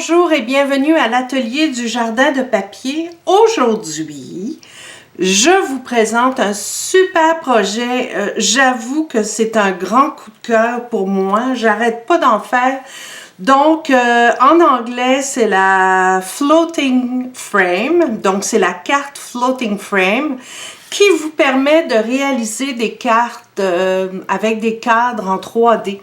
Bonjour et bienvenue à l'atelier du jardin de papier. Aujourd'hui, je vous présente un super projet. J'avoue que c'est un grand coup de cœur pour moi. J'arrête pas d'en faire. Donc, en anglais, c'est la Floating Frame. Donc, c'est la carte Floating Frame qui vous permet de réaliser des cartes avec des cadres en 3D.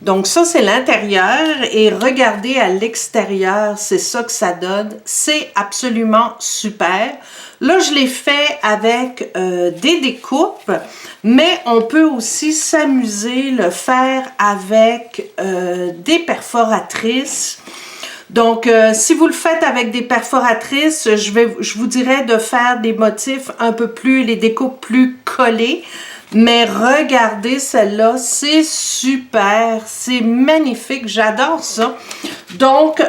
Donc ça, c'est l'intérieur et regardez à l'extérieur, c'est ça que ça donne. C'est absolument super. Là, je l'ai fait avec des découpes, mais on peut aussi s'amuser, le faire avec des perforatrices. Donc, si vous le faites avec des perforatrices, je vous dirais de faire des motifs un peu plus, les découpes plus collées. Mais regardez celle-là, c'est super, c'est magnifique, j'adore ça. Donc,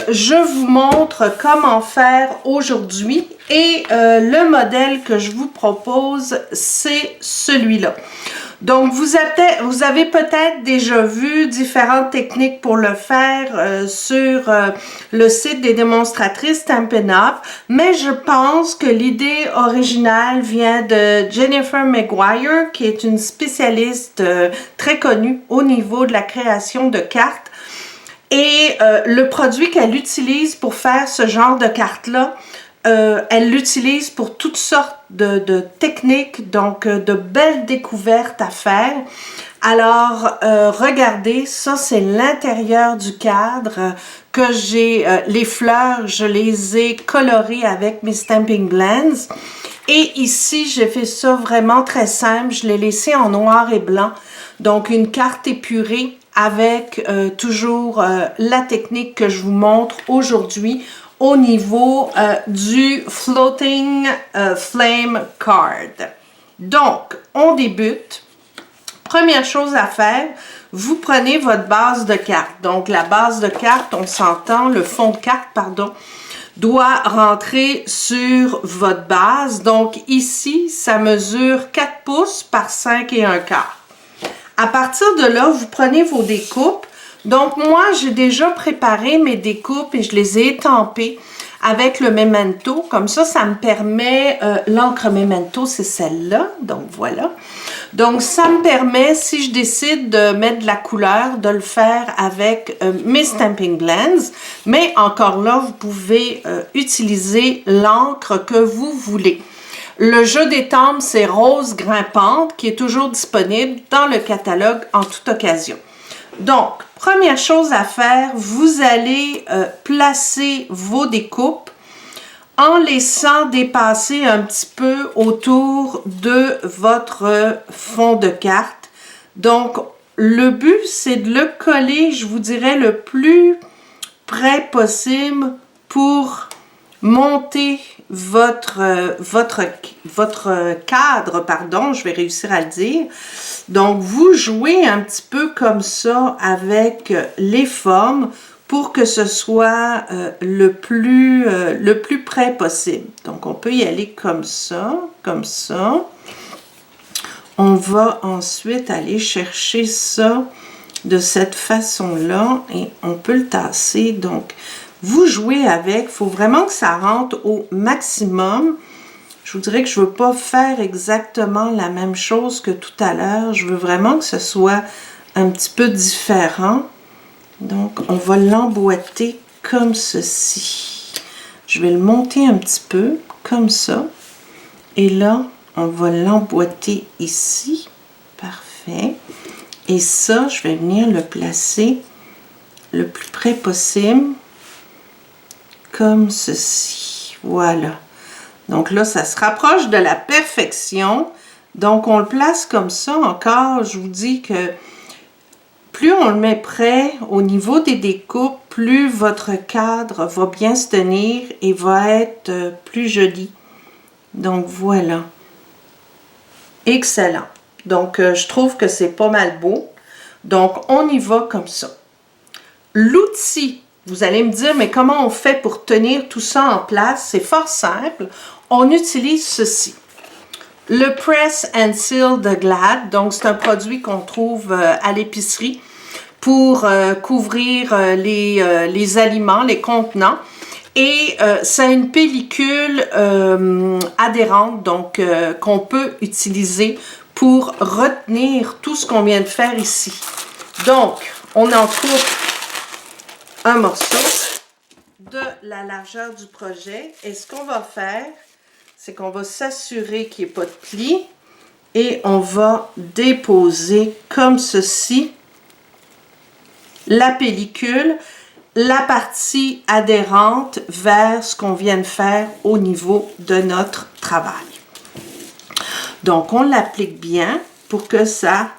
je vous montre comment faire aujourd'hui et le modèle que je vous propose, c'est celui-là. Donc, vous avez peut-être déjà vu différentes techniques pour le faire sur le site des démonstratrices Stampin' Up, mais je pense que l'idée originale vient de Jennifer Maguire, qui est une spécialiste très connue au niveau de la création de cartes. Et le produit qu'elle utilise pour faire ce genre de cartes-là, elle l'utilise pour toutes sortes de techniques, donc de belles découvertes à faire. Alors, regardez, ça c'est l'intérieur du cadre que j'ai, les fleurs, je les ai colorées avec mes Stampin' Blends. Et ici, j'ai fait ça vraiment très simple, je l'ai laissé en noir et blanc. Donc, une carte épurée avec toujours la technique que je vous montre aujourd'hui au niveau du Floating Flame Card. Donc, on débute. Première chose à faire, vous prenez votre base de carte. Donc, la base de carte, on s'entend, le fond de carte, pardon, doit rentrer sur votre base. Donc, ici, ça mesure 4 pouces par 5 et 1/4. À partir de là, vous prenez vos découpes. Donc, moi, j'ai déjà préparé mes découpes et je les ai étampées avec le Memento. Comme ça, ça me permet, l'encre Memento, c'est celle-là. Donc, voilà. Donc, ça me permet, si je décide de mettre de la couleur, de le faire avec mes Stampin' Blends. Mais encore là, vous pouvez utiliser l'encre que vous voulez. Le jeu d'étampe, c'est Rose Grimpante, qui est toujours disponible dans le catalogue en toute occasion. Donc, première chose à faire, vous allez placer vos découpes en laissant dépasser un petit peu autour de votre fond de carte. Donc, le but, c'est de le coller, je vous dirais, le plus près possible pour monter votre cadre, pardon, je vais réussir à le dire. Donc, vous jouez un petit peu comme ça avec les formes pour que ce soit le plus près possible. Donc, on peut y aller comme ça, comme ça. On va ensuite aller chercher ça de cette façon-là et on peut le tasser. Donc, vous jouez avec, il faut vraiment que ça rentre au maximum. Je vous dirais que je ne veux pas faire exactement la même chose que tout à l'heure. Je veux vraiment que ce soit un petit peu différent. Donc, on va l'emboîter comme ceci. Je vais le monter un petit peu, comme ça. Et là, on va l'emboîter ici. Parfait. Et ça, je vais venir le placer le plus près possible. Comme ceci. Voilà. Donc là, ça se rapproche de la perfection. Donc, on le place comme ça encore. Je vous dis que plus on le met près au niveau des découpes, plus votre cadre va bien se tenir et va être plus joli. Donc, voilà. Excellent. Donc, je trouve que c'est pas mal beau. Donc, on y va comme ça. L'outil, vous allez me dire, mais comment on fait pour tenir tout ça en place? C'est fort simple. On utilise ceci. Le Press and Seal de Glad. Donc, c'est un produit qu'on trouve à l'épicerie pour couvrir les aliments, les contenants. Et c'est une pellicule adhérente, donc qu'on peut utiliser pour retenir tout ce qu'on vient de faire ici. Donc, on en coupe un morceau de la largeur du projet. Et ce qu'on va faire, c'est qu'on va s'assurer qu'il n'y ait pas de plis. Et on va déposer comme ceci la pellicule, la partie adhérente vers ce qu'on vient de faire au niveau de notre travail. Donc, on l'applique bien pour que ça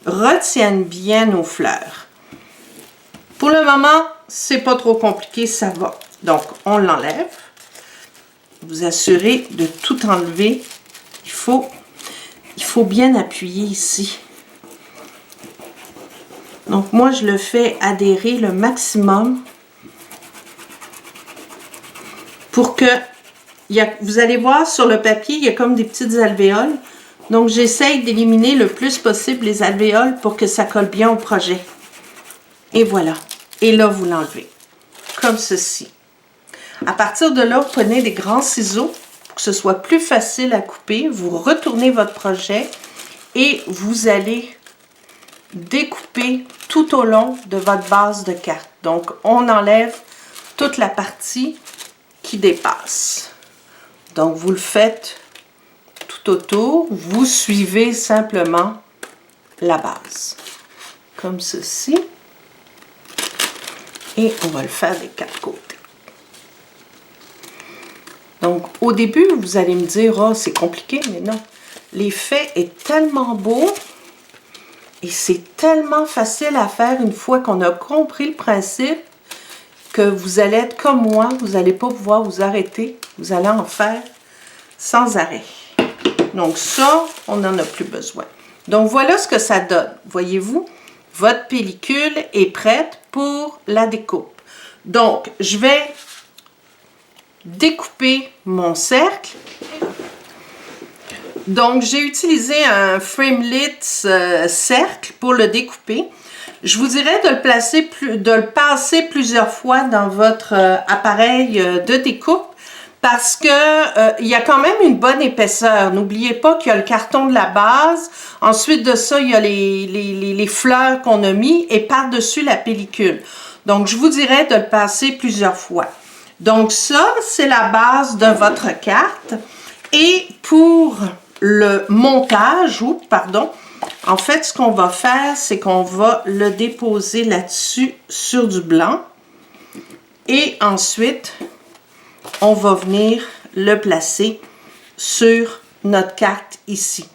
retienne bien nos fleurs. Pour le moment, c'est pas trop compliqué, ça va. Donc, on l'enlève. Vous assurez de tout enlever. Il faut bien appuyer ici. Donc, moi, je le fais adhérer le maximum pour que, vous allez voir sur le papier, il y a comme des petites alvéoles. Donc, j'essaye d'éliminer le plus possible les alvéoles pour que ça colle bien au projet. Et voilà. Et là, vous l'enlevez. Comme ceci. À partir de là, vous prenez des grands ciseaux pour que ce soit plus facile à couper. Vous retournez votre projet et vous allez découper tout au long de votre base de carte. Donc, on enlève toute la partie qui dépasse. Donc, vous le faites tout autour. Vous suivez simplement la base. Comme ceci. Et on va le faire des quatre côtés. Donc, au début, vous allez me dire, oh, c'est compliqué, mais non. L'effet est tellement beau et c'est tellement facile à faire une fois qu'on a compris le principe que vous allez être comme moi, vous n'allez pas pouvoir vous arrêter. Vous allez en faire sans arrêt. Donc ça, on n'en a plus besoin. Donc voilà ce que ça donne. Voyez-vous, votre pellicule est prête pour la découpe. Donc, je vais découper mon cercle. Donc, j'ai utilisé un Framelits cercle pour le découper. Je vous dirais de le passer plusieurs fois dans votre appareil de découpe parce que il y a quand même une bonne épaisseur. N'oubliez pas qu'il y a le carton de la base. Ensuite de ça, il y a les fleurs qu'on a mis et par-dessus la pellicule. Donc, je vous dirais de le passer plusieurs fois. Donc, ça, c'est la base de votre carte. Et pour le montage, en fait, ce qu'on va faire, c'est qu'on va le déposer là-dessus sur du blanc. Et ensuite, on va venir le placer sur notre carte ici.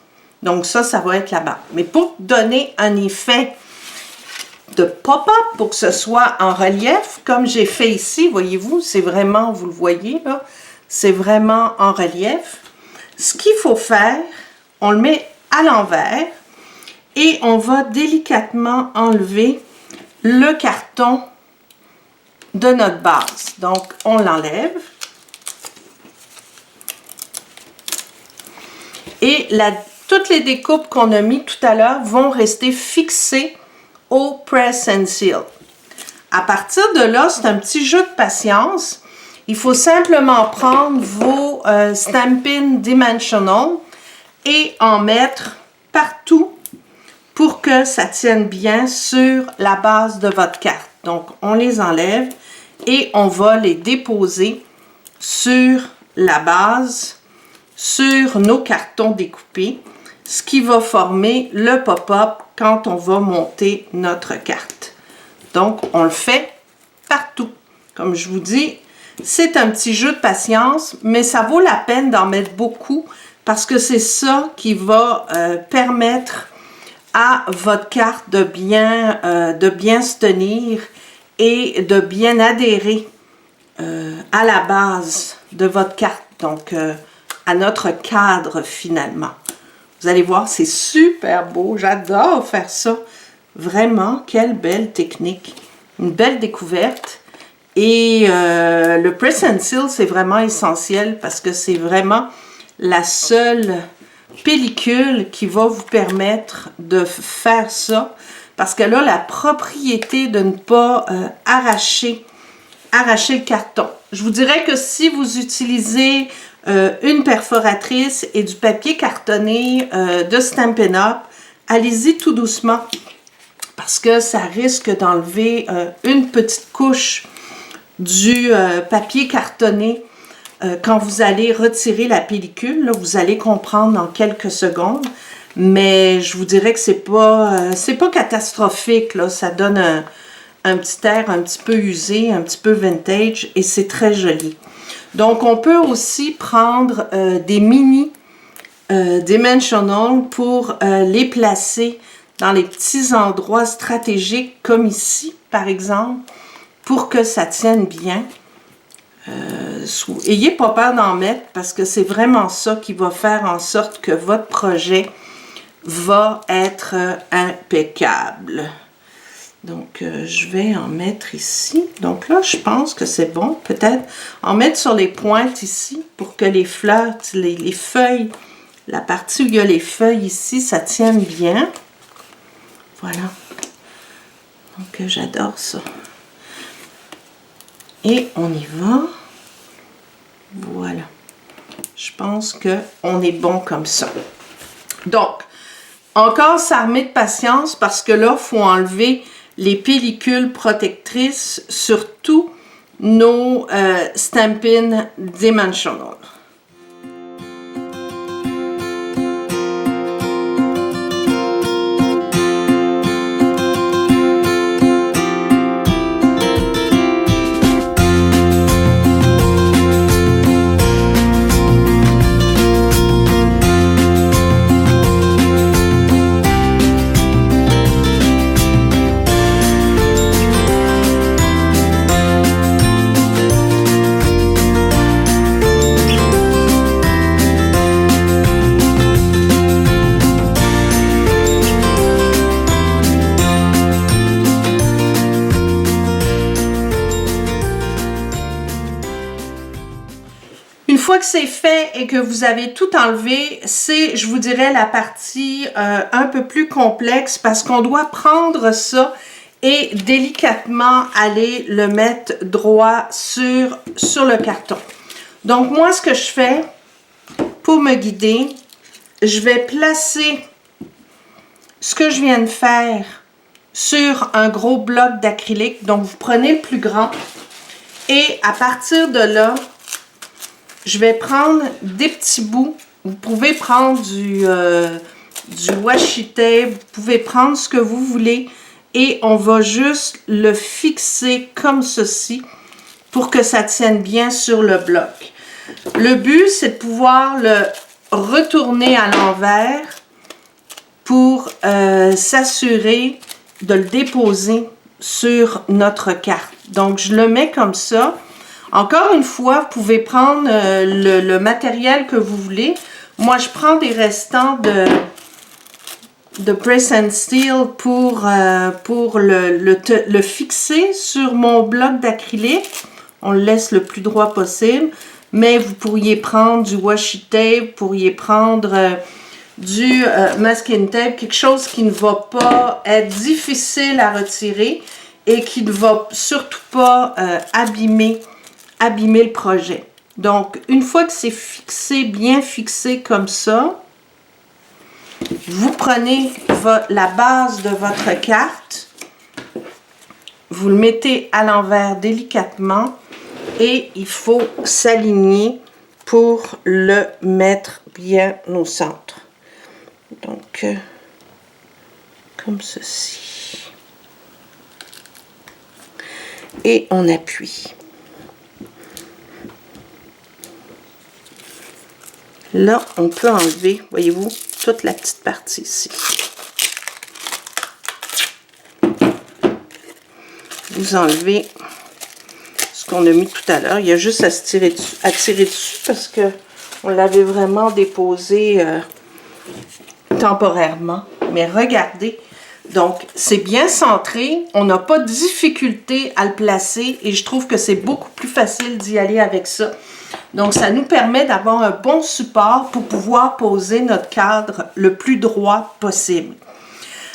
Donc ça, ça va être la base. Mais pour donner un effet de pop-up, pour que ce soit en relief, comme j'ai fait ici, voyez-vous, c'est vraiment, vous le voyez là, c'est vraiment en relief. Ce qu'il faut faire, on le met à l'envers et on va délicatement enlever le carton de notre base. Donc, on l'enlève. Et toutes les découpes qu'on a mis tout à l'heure vont rester fixées au Press and Seal. À partir de là, c'est un petit jeu de patience. Il faut simplement prendre vos Stampin' Dimensional et en mettre partout pour que ça tienne bien sur la base de votre carte. Donc, on les enlève et on va les déposer sur la base, sur nos cartons découpés, ce qui va former le pop-up quand on va monter notre carte. Donc, on le fait partout. Comme je vous dis, c'est un petit jeu de patience, mais ça vaut la peine d'en mettre beaucoup parce que c'est ça qui va permettre à votre carte de bien se tenir et de bien adhérer à la base de votre carte, donc à notre cadre finalement. Vous allez voir, c'est super beau, j'adore faire ça. Vraiment, quelle belle technique, une belle découverte. Et le Press and Seal, c'est vraiment essentiel parce que c'est vraiment la seule pellicule qui va vous permettre de faire ça. parce qu'elle a la propriété de ne pas arracher le carton. Je vous dirais que si vous utilisez une perforatrice et du papier cartonné de Stampin' Up, allez-y tout doucement parce que ça risque d'enlever une petite couche du papier cartonné quand vous allez retirer la pellicule. Là, vous allez comprendre en quelques secondes, mais je vous dirais que c'est pas catastrophique, là. Ça donne un petit air un petit peu usé, un petit peu vintage et c'est très joli. Donc, on peut aussi prendre des mini dimensional pour les placer dans les petits endroits stratégiques comme ici, par exemple, pour que ça tienne bien. Ayez pas peur d'en mettre parce que c'est vraiment ça qui va faire en sorte que votre projet va être impeccable. Donc, je vais en mettre ici. Donc là, je pense que c'est bon. Peut-être en mettre sur les pointes ici pour que les fleurs, les feuilles, la partie où il y a les feuilles ici, ça tienne bien. Voilà. Donc, j'adore ça. Et on y va. Voilà. Je pense qu'on est bon comme ça. Donc, encore s'armer de patience parce que là, il faut enlever les pellicules protectrices sur tous nos Stampin' Dimensional. Une fois que c'est fait et que vous avez tout enlevé, c'est, je vous dirais, la partie un peu plus complexe parce qu'on doit prendre ça et délicatement aller le mettre droit sur le carton. Donc, moi, ce que je fais pour me guider, je vais placer ce que je viens de faire sur un gros bloc d'acrylique. Donc, vous prenez le plus grand et à partir de là, je vais prendre des petits bouts. Vous pouvez prendre du washi tape, vous pouvez prendre ce que vous voulez et on va juste le fixer comme ceci pour que ça tienne bien sur le bloc. Le but, c'est de pouvoir le retourner à l'envers pour s'assurer de le déposer sur notre carte. Donc, je le mets comme ça. Encore une fois, vous pouvez prendre le matériel que vous voulez. Moi, je prends des restants de Press and Steel pour le fixer sur mon bloc d'acrylique. On le laisse le plus droit possible. Mais vous pourriez prendre du washi tape, vous pourriez prendre du masking tape, quelque chose qui ne va pas être difficile à retirer et qui ne va surtout pas abîmer le projet. Donc, une fois que c'est fixé, bien fixé comme ça, vous prenez la base de votre carte, vous le mettez à l'envers délicatement et il faut s'aligner pour le mettre bien au centre. Donc, comme ceci. Et on appuie. Là, on peut enlever, voyez-vous, toute la petite partie ici. Vous enlevez ce qu'on a mis tout à l'heure. Il y a juste à tirer dessus parce que on l'avait vraiment déposé temporairement. Mais regardez, donc c'est bien centré. On n'a pas de difficulté à le placer et je trouve que c'est beaucoup plus facile d'y aller avec ça. Donc, ça nous permet d'avoir un bon support pour pouvoir poser notre cadre le plus droit possible.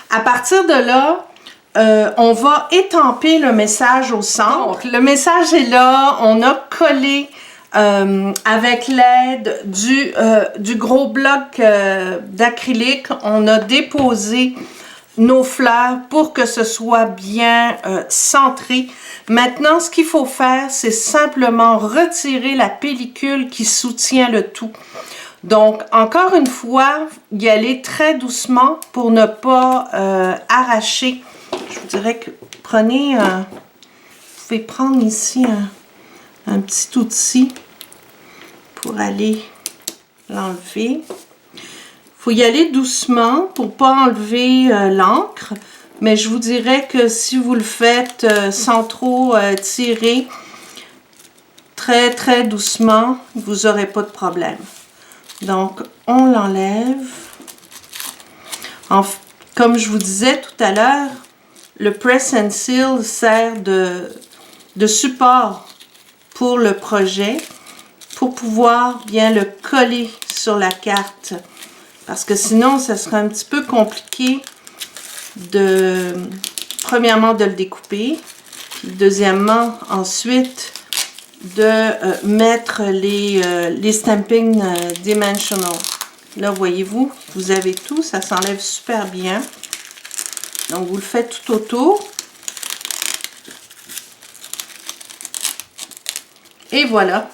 À partir de là, on va étamper le message au centre. Donc, le message est là, on a collé avec l'aide du gros bloc d'acrylique, on a déposé nos fleurs pour que ce soit bien centré. Maintenant, ce qu'il faut faire, c'est simplement retirer la pellicule qui soutient le tout. Donc, encore une fois, y aller très doucement pour ne pas arracher. Je vous dirais que prenez, vous pouvez prendre ici un petit outil pour aller l'enlever. Il faut y aller doucement pour ne pas enlever l'encre, mais je vous dirais que si vous le faites sans trop tirer, très doucement, vous n'aurez pas de problème. Donc, on l'enlève. Comme je vous disais tout à l'heure, le Press and Seal sert de support pour le projet, pour pouvoir bien le coller sur la carte. Parce que sinon, ça serait un petit peu compliqué premièrement, de le découper, puis deuxièmement, ensuite, de mettre les stampings dimensional. Là, voyez-vous, vous avez tout, ça s'enlève super bien. Donc, vous le faites tout autour. Et voilà.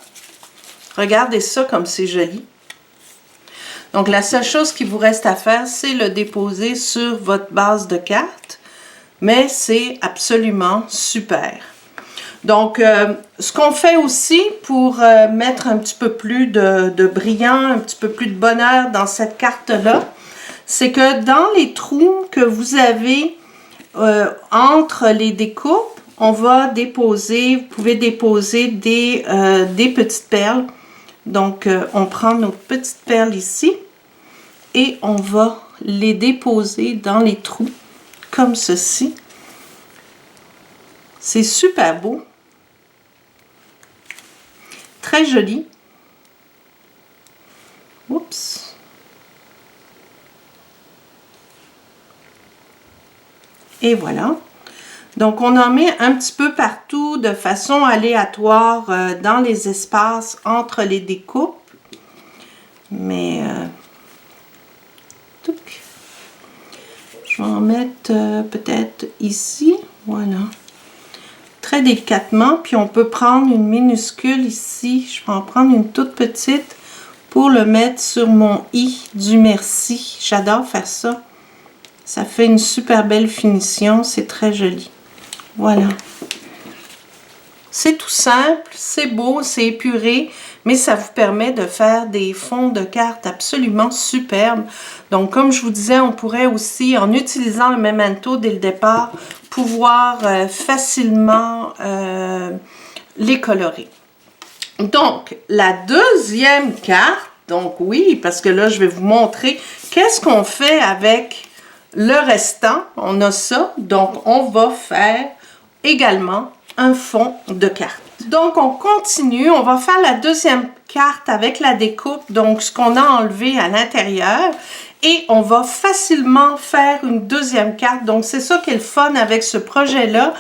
Regardez ça comme c'est joli. Donc, la seule chose qu'il vous reste à faire, c'est le déposer sur votre base de carte. Mais c'est absolument super. Donc, ce qu'on fait aussi pour mettre un petit peu plus de brillant, un petit peu plus de bonheur dans cette carte-là, c'est que dans les trous que vous avez entre les découpes, on va déposer, vous pouvez déposer des petites perles. Donc, on prend nos petites perles ici et on va les déposer dans les trous comme ceci. C'est super beau. Très joli. Oups. Et voilà. Donc, on en met un petit peu partout de façon aléatoire dans les espaces entre les découpes. Mais, je vais en mettre peut-être ici. Voilà. Très délicatement. Puis, on peut prendre une minuscule ici. Je vais en prendre une toute petite pour le mettre sur mon i du merci. J'adore faire ça. Ça fait une super belle finition. C'est très joli. Voilà. C'est tout simple, c'est beau, c'est épuré, mais ça vous permet de faire des fonds de cartes absolument superbes. Donc, comme je vous disais, on pourrait aussi, en utilisant le memento dès le départ, pouvoir facilement les colorer. Donc, la deuxième carte, donc oui, parce que là, je vais vous montrer qu'est-ce qu'on fait avec le restant. On a ça, donc on va faire également un fond de carte. Donc, on continue. On va faire la deuxième carte avec la découpe, donc ce qu'on a enlevé à l'intérieur. Et on va facilement faire une deuxième carte. Donc, c'est ça qui est le fun avec ce projet-là.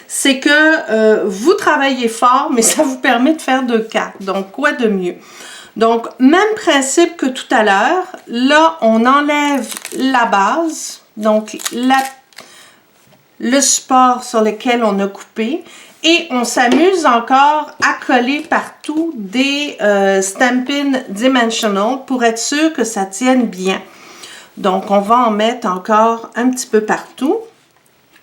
C'est que vous travaillez fort, mais ça vous permet de faire deux cartes. Donc, quoi de mieux? Donc, même principe que tout à l'heure. Là, on enlève la base. Donc, le support sur lequel on a coupé. Et on s'amuse encore à coller partout des Stampin' Dimensional pour être sûr que ça tienne bien. Donc, on va en mettre encore un petit peu partout.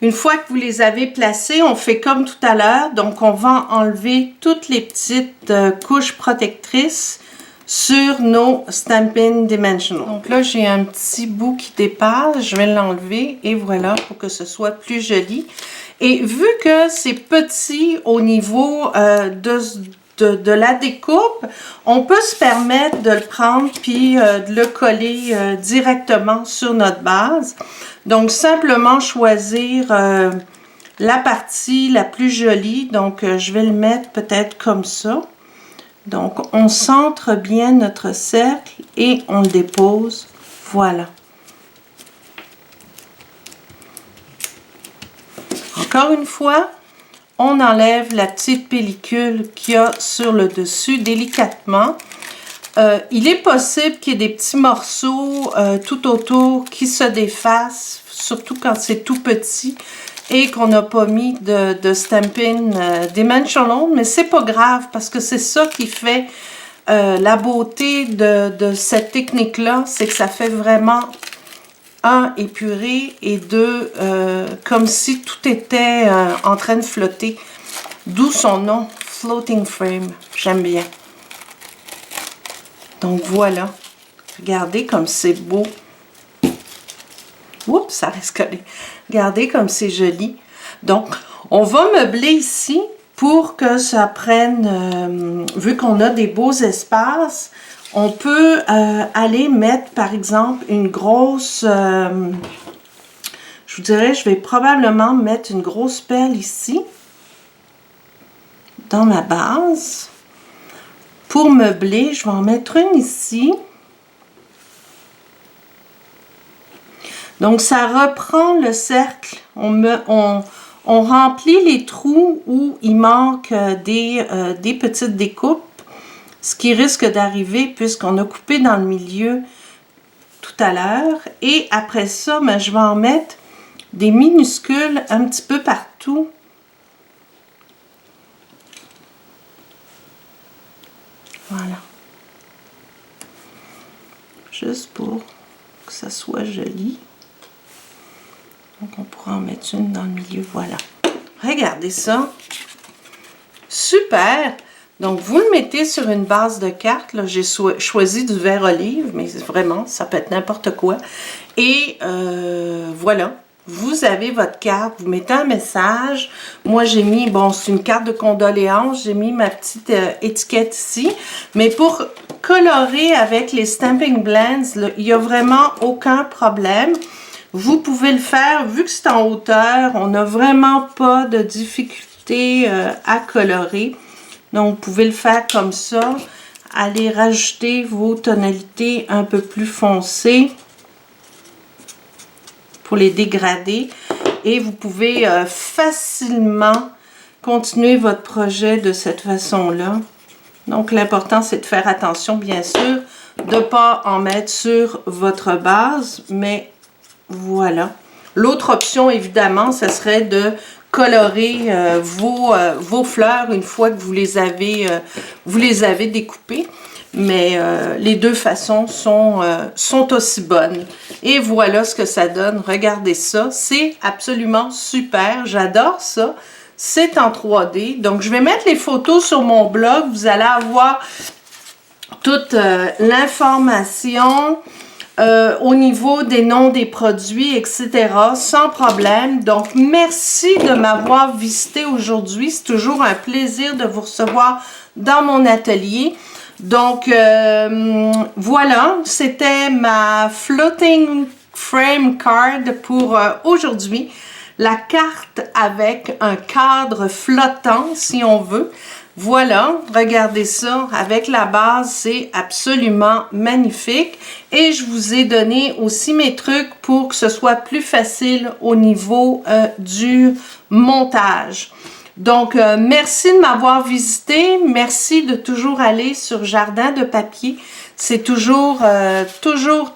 Une fois que vous les avez placés, on fait comme tout à l'heure. Donc, on va enlever toutes les petites couches protectrices sur nos Stampin' Dimensional. Donc là, j'ai un petit bout qui dépasse. Je vais l'enlever et voilà pour que ce soit plus joli. Et vu que c'est petit au niveau de la découpe, on peut se permettre de le prendre puis de le coller directement sur notre base. Donc, simplement choisir la partie la plus jolie. Donc, je vais le mettre peut-être comme ça. Donc, on centre bien notre cercle et on le dépose. Voilà. Encore une fois, on enlève la petite pellicule qu'il y a sur le dessus délicatement. Il est possible qu'il y ait des petits morceaux tout autour qui se défassent, surtout quand c'est tout petit et qu'on n'a pas mis de Stampin' Dimensional, mais c'est pas grave parce que c'est ça qui fait la beauté de cette technique-là, c'est que ça fait vraiment un, épuré, et deux, comme si tout était en train de flotter. D'où son nom, Floating Frame. J'aime bien. Donc voilà. Regardez comme c'est beau. Oups, ça reste collé. Regardez comme c'est joli. Donc, on va meubler ici pour que ça prenne, vu qu'on a des beaux espaces, on peut aller mettre, par exemple, une grosse, je vous dirais, je vais probablement mettre une grosse perle ici, dans ma base. Pour meubler, je vais en mettre une ici. Donc, ça reprend le cercle. On remplit les trous où il manque des petites découpes. Ce qui risque d'arriver puisqu'on a coupé dans le milieu tout à l'heure. Et après ça, ben, je vais en mettre des minuscules un petit peu partout. Voilà. Juste pour que ça soit joli. Donc, on pourra en mettre une dans le milieu. Voilà. Regardez ça. Super! Donc, vous le mettez sur une base de carte. J'ai choisi du vert olive, mais vraiment, ça peut être n'importe quoi. Et voilà, vous avez votre carte, vous mettez un message. Moi, j'ai mis, bon, c'est une carte de condoléances, j'ai mis ma petite étiquette ici. Mais pour colorer avec les Stampin' Blends, il n'y a vraiment aucun problème. Vous pouvez le faire, vu que c'est en hauteur, on n'a vraiment pas de difficulté à colorer. Donc, vous pouvez le faire comme ça. Allez rajouter vos tonalités un peu plus foncées pour les dégrader. Et vous pouvez facilement continuer votre projet de cette façon-là. Donc, l'important, c'est de faire attention, bien sûr, de ne pas en mettre sur votre base. Mais voilà. L'autre option, évidemment, ce serait de colorer vos fleurs une fois que vous les avez découpées. Mais les deux façons sont aussi bonnes. Et voilà ce que ça donne. Regardez ça. C'est absolument super. J'adore ça. C'est en 3D. Donc, je vais mettre les photos sur mon blog. Vous allez avoir toute l'information au niveau des noms des produits, etc. sans problème. Donc, merci de m'avoir visité aujourd'hui. C'est toujours un plaisir de vous recevoir dans mon atelier. Donc, voilà, c'était ma Floating Frame Card pour aujourd'hui. La carte avec un cadre flottant, si on veut. Voilà, regardez ça, avec la base, c'est absolument magnifique. Et je vous ai donné aussi mes trucs pour que ce soit plus facile au niveau du montage. Donc, merci de m'avoir visité. Merci de toujours aller sur Jardin de Papier. C'est toujours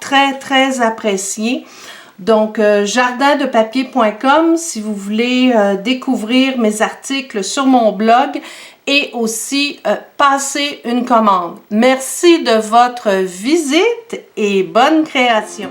très, très apprécié. Donc, jardindepapier.com si vous voulez découvrir mes articles sur mon blog et aussi passer une commande. Merci de votre visite et bonne création.